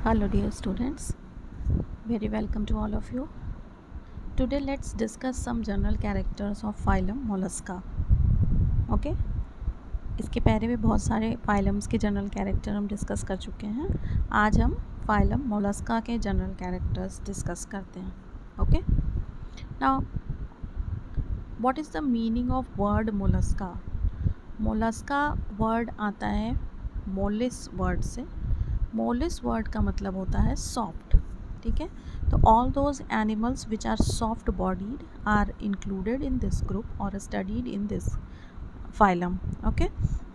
Hello dear students, very welcome to all of you. Today let's discuss some general characters of phylum Mollusca. Okay? इसके पहले भी बहुत सारे phylums के general character हम discuss कर चुके हैं. आज हम फाइलम मोलस्का के जनरल कैरेक्टर्स डिस्कस करते हैं. Okay? Now what is the meaning of word Mollusca? Mollusca word आता है मोलिस वर्ड से. मोलिस वर्ड का मतलब होता है सॉफ्ट. ठीक है, तो all those animals which are soft bodied are included in this group और studied in this phylum. Okay,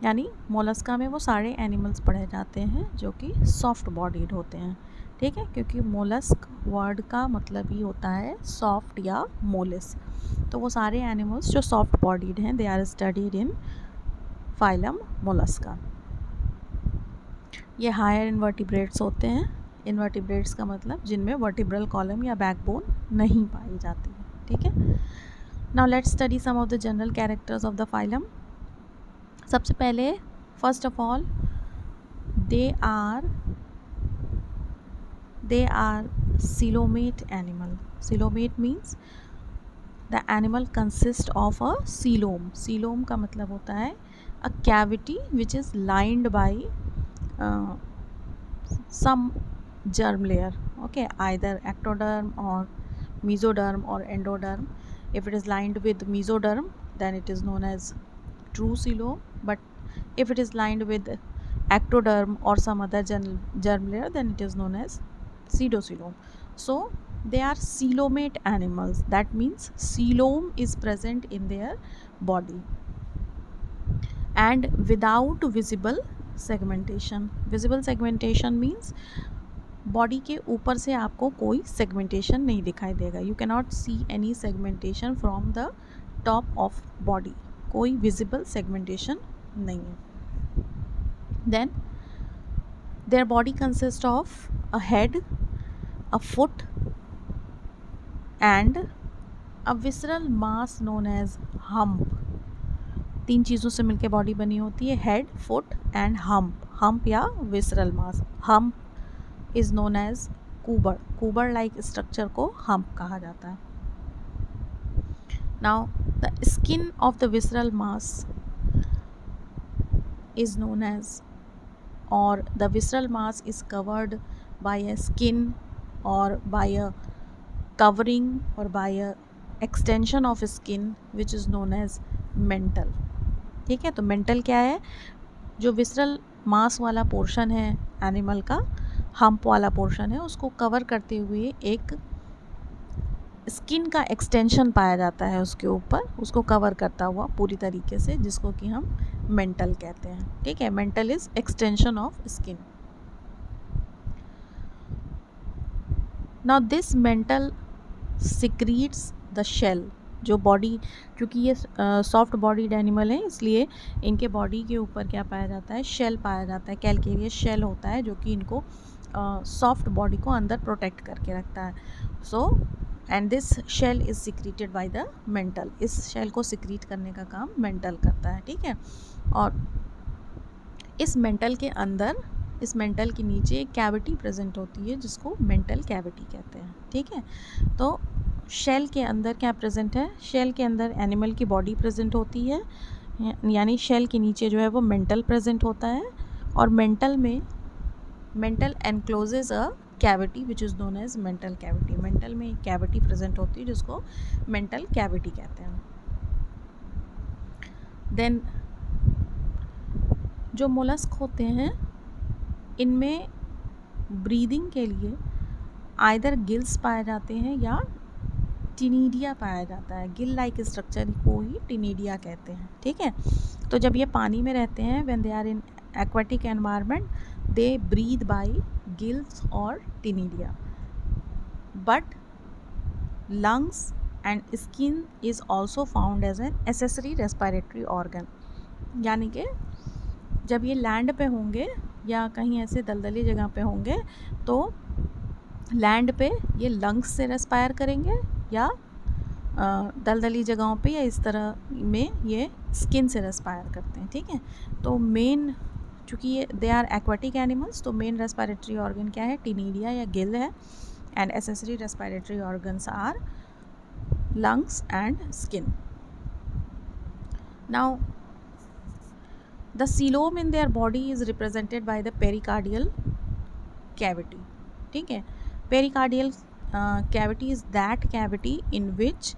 यानी मोलस्का में वो सारे एनिमल्स पढ़े जाते हैं जो कि सॉफ्ट बॉडीड होते हैं. ठीक है, क्योंकि मोलस्क वर्ड का मतलब ही होता है सॉफ्ट या मोलिस. तो वो सारे एनिमल्स जो सॉफ्ट बॉडीड हैं they are studied in phylum Mollusca. ये हायर इन्वर्टिब्रेट्स होते हैं. इन्वर्टिब्रेट्स का मतलब जिनमें वर्टिब्रल कॉलम या बैकबोन नहीं पाई जाती है. ठीक है, now let's study some of the general characters of the phylum. सबसे पहले first of all they are coelomate animal. Coelomate means the animal consists of a coelom. Coelom का मतलब होता है a cavity which is lined by some germ layer. Okay, either ectoderm or mesoderm or endoderm. If it is lined with mesoderm then it is known as true coelom, but if it is lined with ectoderm or some other germ layer then it is known as pseudocoelom. So they are coelomate animals. That means coelom is present in their body and without visible segmentation. Visible segmentation means body के ऊपर से आपको कोई segmentation नहीं दिखाई देगा. You cannot see any segmentation from the top of body. कोई visible segmentation नहीं है. Then their body consist of a head, a foot and a visceral mass known as hump. 3 चीज़ों से मिलकर बॉडी बनी होती है, head, foot and hump. Hump या visceral mass. Hump is known as कुबर. कुबर लाइक स्ट्रक्चर को हम्प कहा जाता है. Now the skin of the visceral mass is known as, or the visceral mass is covered by a skin or by a covering or by a extension of skin which is known as mental. ठीक है, तो mental क्या है? जो visceral मास वाला portion है animal का, hump वाला पोर्शन है, उसको कवर करते हुए एक स्किन का एक्सटेंशन पाया जाता है उसके ऊपर, उसको कवर करता हुआ पूरी तरीके से, जिसको कि हम मेंटल कहते हैं. ठीक है, mantle is extension of skin. Now this mantle secretes the shell. जो बॉडी, क्योंकि ये सॉफ्ट बॉडीड एनिमल है इसलिए इनके बॉडी के ऊपर क्या पाया जाता है? शेल पाया जाता है. कैलकेरियस शेल होता है जो कि इनको सॉफ्ट बॉडी को अंदर प्रोटेक्ट करके रखता है. So and this shell is secreted by the mantle. इस शेल को सिक्रीट करने का काम मेंटल करता है. ठीक है, और इस मेंटल के अंदर, इस मेंटल के नीचे एक कैविटी प्रेजेंट होती है जिसको मेंटल कैविटी कहते हैं. ठीक है, तो शेल के अंदर क्या प्रेजेंट है? शेल के अंदर एनिमल की बॉडी प्रेजेंट होती है, यानी शेल के नीचे जो है वो मेंटल प्रेजेंट होता है, और मेंटल में mantle encloses a cavity which is known as mantle cavity. Mantle में एक कैविटी प्रेजेंट होती है जिसको मेंटल कैविटी कहते हैं. देन जो मोलस्क होते हैं इनमें ब्रीदिंग के लिए आइदर गिल्स पाए जाते हैं या टिनिडिया पाया जाता है. गिल लाइक स्ट्रक्चर को ही टिनिडिया कहते हैं. ठीक है, तो जब ये पानी में रहते हैं, when they are in aquatic environment, they breathe by gills और ctenidia, but lungs and skin is also found as an accessory respiratory organ. यानी कि जब ये लैंड पे होंगे या कहीं ऐसे दलदली जगह पे होंगे तो लैंड पे ये लंग्स से रेस्पायर करेंगे या दलदली जगहों पे या इस तरह में ये स्किन से रेस्पायर करते हैं. ठीक है, तो मेन चूँकि ये दे आर एक्वाटिक एनिमल्स, तो मेन रेस्पिरेटरी ऑर्गन क्या है, टिनिडिया या गिल है, and accessory respiratory organs are lungs and skin. Now the coelom in their body is represented by the pericardial cavity. ठीक है, pericardial cavity is that cavity in which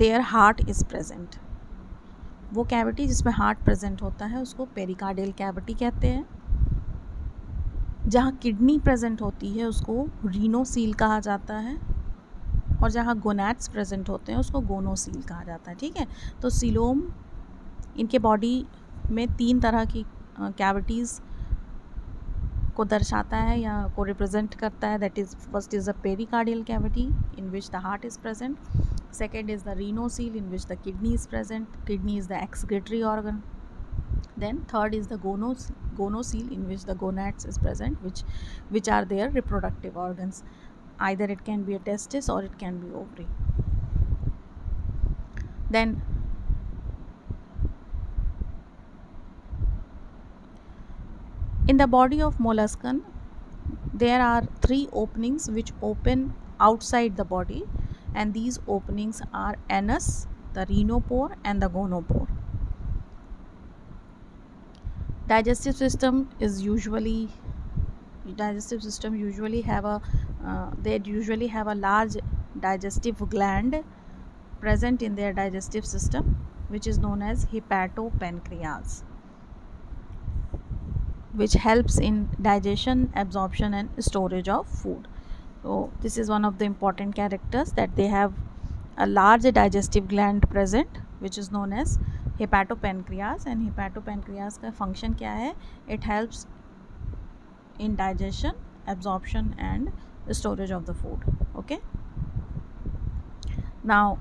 their heart is present. वो cavity जिसमें heart present होता है उसको pericardial cavity कहते हैं. जहाँ किडनी प्रेजेंट होती है उसको रीनोसील कहा जाता है, और जहाँ गोनैड्स प्रेजेंट होते हैं उसको गोनोसील कहा जाता है. ठीक है, तो सीलोम इनके बॉडी में 3 तरह की कैविटीज़ को दर्शाता है या को रिप्रेजेंट करता है. That is, first is the pericardial cavity in which the heart is present. Second is the renocoel in which the kidney is present. Kidney is the excretory organ. Then third is the gonocoele in which the gonads is present, which are their reproductive organs. Either it can be a testis or it can be ovary. Then in the body of molluscan there are 3 openings which open outside the body, and these openings are anus, the rhinopore and the gonopore. Digestive system usually have a large digestive gland present in their digestive system, which is known as hepatopancreas, which helps in digestion, absorption and storage of food. So this is one of the important characters, that they have a large digestive gland present which is known as hepatopancreas. And hepatopancreas का function क्या है? It helps in digestion, absorption and storage of the food. Okay, now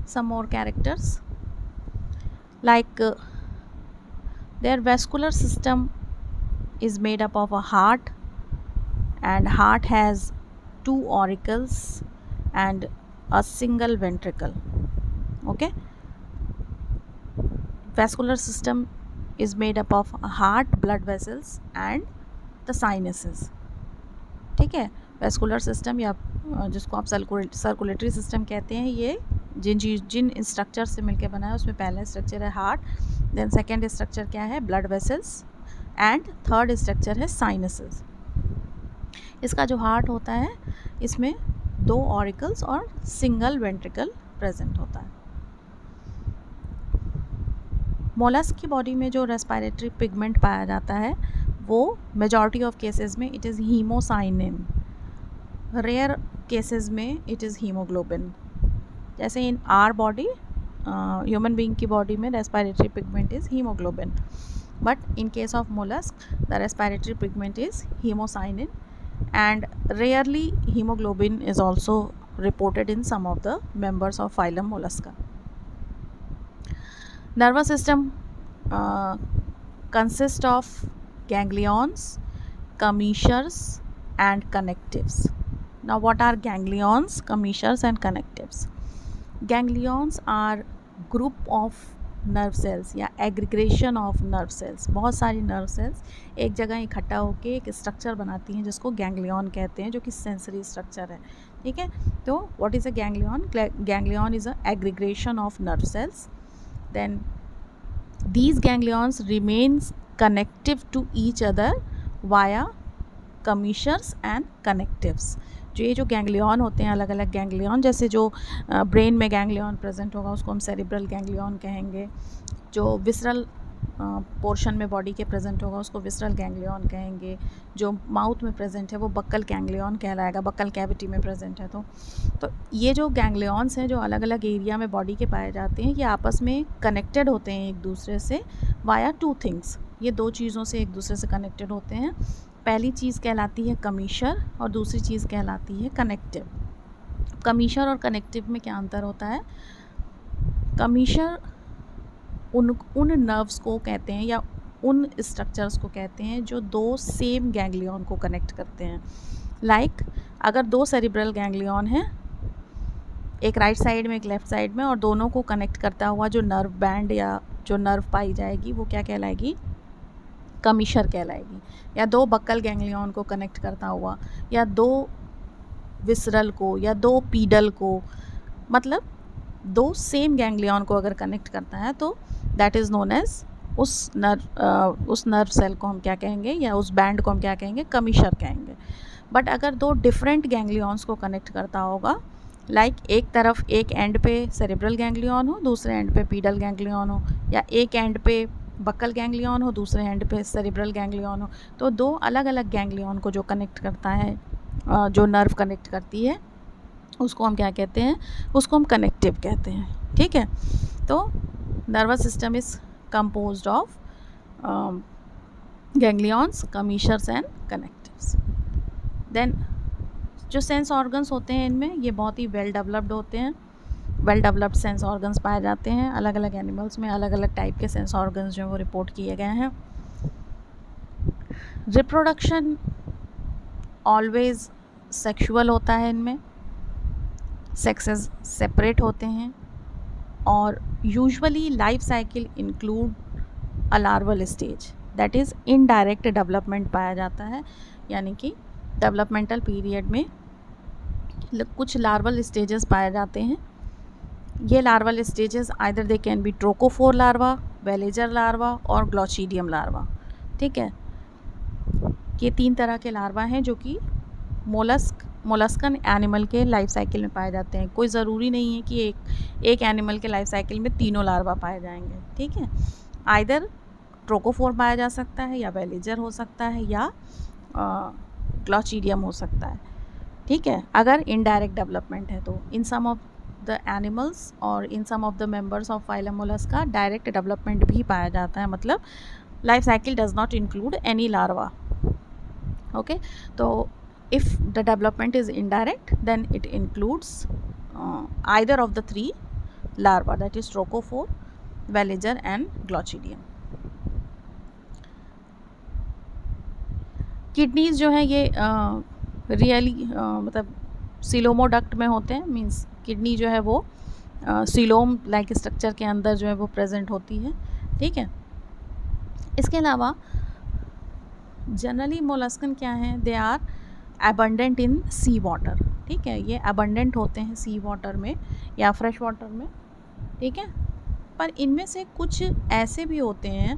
some more characters, like their vascular system is made up of a heart, and heart has 2 auricles and a single ventricle. Okay, vascular system is made up of a heart, blood vessels and the sinuses. ठीक है, vascular system या जिसको आप circulatory system कहते हैं, ये जिन structure से मिलकर बना है उसमें पहला स्ट्रक्चर है हार्ट, देन सेकेंड स्ट्रक्चर क्या है, blood vessels, and third structure है साइनसेस. इसका जो हार्ट होता है इसमें 2 ऑरिकल्स और सिंगल वेंट्रिकल प्रेजेंट होता है. मोलस्क की बॉडी में जो रेस्पिरेटरी पिगमेंट पाया जाता है वो मेजॉरिटी ऑफ केसेस में it is haemocyanin. Rare cases में इट इज़ हीमोग्लोबिन. जैसे in our body, human being की बॉडी में respiratory pigment is haemoglobin, but in case of mollusc the respiratory pigment is haemocyanin, and rarely hemoglobin is also reported in some of the members of phylum Mollusca. Nervous system consists of ganglions, commissures and connectives. Now what are ganglions, commissures and connectives? Ganglions are group of nerve cells या एग्रीग्रेशन of nerve sales. बहुत सारी nerve cells एक जगह इकट्ठा होकर एक structure बनाती हैं जिसको गैंग्लियन कहते हैं, जो कि सेंसरी स्ट्रक्चर है. ठीक है, तो what is a ganglion? Ganglion is a aggregation of nerve cells. Then these ganglions remains connective to each other via commissures and connectives. जो ये जो गैंग्लियन होते हैं, अलग अलग गैंग्लियन, जैसे जो ब्रेन में गैंग्लियन प्रेजेंट होगा उसको हम सेरिब्रल गैंग्लियन कहेंगे. जो विसरल पोर्शन में बॉडी के प्रेजेंट होगा उसको विसरल गैंग्लियन कहेंगे. जो माउथ में प्रेजेंट है वो बक्कल गैंग्लियन कहलाएगा, बक्कल कैविटी में प्रेजेंट है. तो ये जो गैंग्लियंस हैं जो अलग अलग एरिया में बॉडी के पाए जाते हैं, ये आपस में कनेक्टेड होते हैं एक दूसरे से वाया 2 थिंग्स. ये 2 चीज़ों से एक दूसरे से कनेक्टेड होते हैं. पहली चीज़ कहलाती है कमीशर और दूसरी चीज़ कहलाती है कनेक्टिव. कमीशर और कनेक्टिव में क्या अंतर होता है? कमीशर उन नर्व्स को कहते हैं या उन स्ट्रक्चर्स को कहते हैं जो 2 सेम गैंग्लियन को कनेक्ट करते हैं. लाइक अगर 2 सेरिब्रल गैंग्लियन हैं, एक राइट साइड में एक लेफ़्ट साइड में, और दोनों को कनेक्ट करता हुआ जो नर्व बैंड या जो नर्व पाई जाएगी वो क्या कहलाएगी, कमीशर कहलाएगी। या दो बक्कल गैंग्लियन को कनेक्ट करता हुआ, या दो विसरल को, या दो पीडल को, मतलब दो सेम गैंग्लियन को अगर कनेक्ट करता है तो दैट इज़ नोन एज उस नर्व सेल को हम क्या कहेंगे, या उस बैंड को हम क्या कहेंगे, कमीशर कहेंगे। बट अगर दो डिफरेंट गैंग्लियंस को कनेक्ट करता होगा, लाइक एक तरफ एक एंड पे सेरेब्रल गैंग्लियन हो, दूसरे एंड पे पीडल गैंग्लियन हो, या एक एंड पे बक्कल गैंग्लियन हो, दूसरे एंड पे सेरेब्रल गैंग्लियन हो, तो दो अलग अलग गैंग्लियन को जो कनेक्ट करता है, जो नर्व कनेक्ट करती है, उसको हम क्या कहते हैं, उसको हम कनेक्टिव कहते हैं। ठीक है, तो nervous system is composed of ganglions, commissures and connectives. Then जो सेंस ऑर्गन्स होते हैं इनमें, ये बहुत ही वेल डेवलप्ड होते हैं। वेल डेवलप्ड सेंस ऑर्गन्स पाए जाते हैं अलग अलग एनिमल्स में। अलग अलग टाइप के सेंस ऑर्गन्स जो वो रिपोर्ट किए गए हैं। रिप्रोडक्शन ऑलवेज सेक्सुअल होता है इनमें, सेक्सेस सेपरेट होते हैं, और usually life cycle include a larval stage, that is indirect development पाया जाता है। यानी कि डेवलपमेंटल पीरियड में कुछ लार्वल स्टेजेस पाए जाते हैं। ये larval stages either they can be trochophore larva, veliger larva और ग्लोचिडियम लार्वा। ठीक है, ये तीन तरह के लार्वा हैं जो कि मोलस्कन एनिमल के लाइफ साइकिल में पाए जाते हैं। कोई ज़रूरी नहीं है कि एक एनिमल के लाइफ साइकिल में तीनों लार्वा पाए जाएंगे। ठीक है, आइदर ट्रोकोफोर पाया जा सकता है, या वेलेजर हो सकता है, या ग्लोचिडियम हो सकता है। ठीक है, अगर इनडायरेक्ट डेवलपमेंट है तो in some of the animals और in some of the members of phylum Mollusca direct development भी पाया जाता है, मतलब life cycle does not include any larva. Okay, तो if the development is indirect, then it includes either of the three larvae, that is trochophore, veligere and glochidium. Kidneys जो है ये really मतलब सिलोमोडक्ट में होते हैं, मीन्स किडनी जो है वो सिलोम लाइक स्ट्रक्चर के अंदर जो है वो प्रेजेंट होती है। ठीक है, इसके अलावा जनरली मोलस्कन क्या हैं, they are abundant in sea water। ठीक है, ये abundant होते हैं सी वाटर में या फ्रेश वाटर में। ठीक है, पर इनमें से कुछ ऐसे भी होते हैं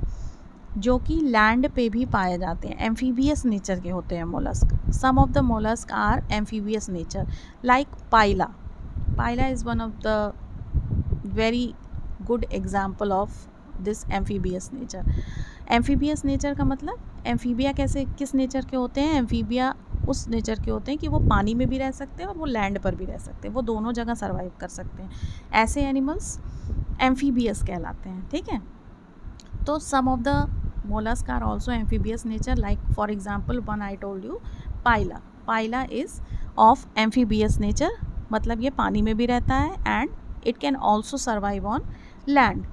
जो कि लैंड पे भी पाए जाते हैं, एम्फीबियस नेचर के होते हैं mollusc. Some of the mollusc are amphibious nature, like Pila. Pila is one of the very good example of this amphibious nature. Amphibious nature का मतलब, एम्फीबिया कैसे किस नेचर के होते हैं, एम्फीबिया उस नेचर के होते हैं कि वो पानी में भी रह सकते हैं और वो लैंड पर भी रह सकते हैं, वो दोनों जगह सर्वाइव कर सकते हैं। ऐसे एनिमल्स एम्फीबियस कहलाते हैं। ठीक है, तो some of the mollusc are also amphibious nature, like for example one I told you Pila. Pila is of amphibious nature, मतलब ये पानी में भी रहता है and it can also survive on land.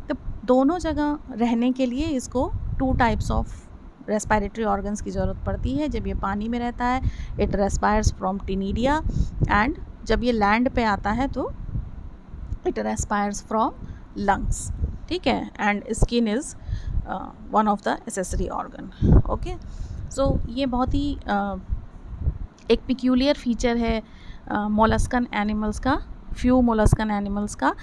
तो दोनों जगह रहने के लिए इसको two types of respiratory organs की ज़रूरत पड़ती है। जब ये पानी में रहता है इट रेस्पायर्स फ्रॉम टिनिडिया, एंड जब ये लैंड पे आता है तो इट रेस्पायर्स फ्रॉम लंग्स। ठीक है, and skin is one of the accessory organ. Okay, so ये बहुत ही एक पिक्यूलियर फीचर है मोलस्कन एनिमल्स का, फ्यू मोलस्कन एनिमल्स का।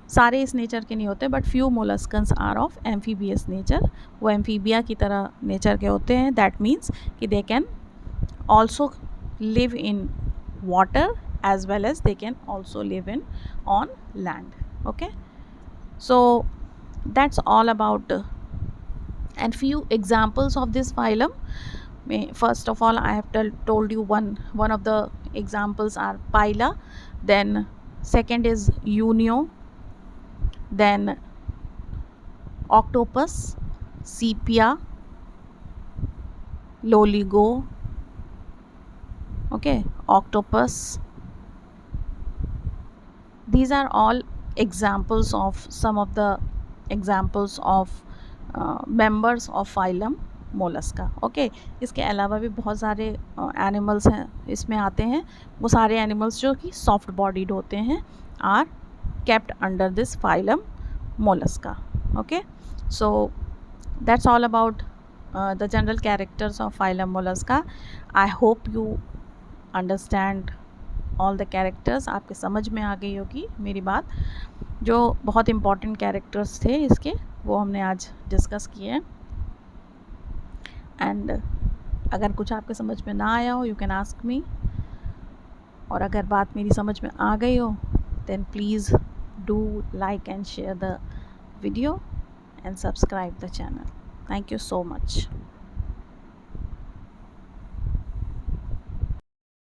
सारे इस नेचर के नहीं होते, but few molluscans are of amphibious nature, वो एम्फीबिया की तरह नेचर के होते हैं। दैट मीन्स कि they can also live in water as well as they can also live in on land. Okay, so that's all about and few examples of this phylum. First of all, I have told you one of the examples are Pila, then second is Unio, then octopus, sepia, loligo. Okay, octopus, these are all examples of some of the examples of members of phylum Mollusca. Okay, इसके अलावा भी बहुत सारे animals हैं इसमें आते हैं। वो सारे एनिमल्स जो कि सॉफ्ट बॉडीड होते हैं are kept under this phylum mollusca. Okay, so that's all about the general characters of phylum mollusca. I hope you understand all the characters. आपके समझ में आ गई होगी मेरी बात। जो बहुत important characters थे इसके वो हमने आज डिस्कस किए हैं। एंड अगर कुछ आपके समझ में ना आया हो यू कैन आस्क मी, और अगर बात मेरी समझ में आ गई हो then please do like and share the video and subscribe the channel. Thank you so much.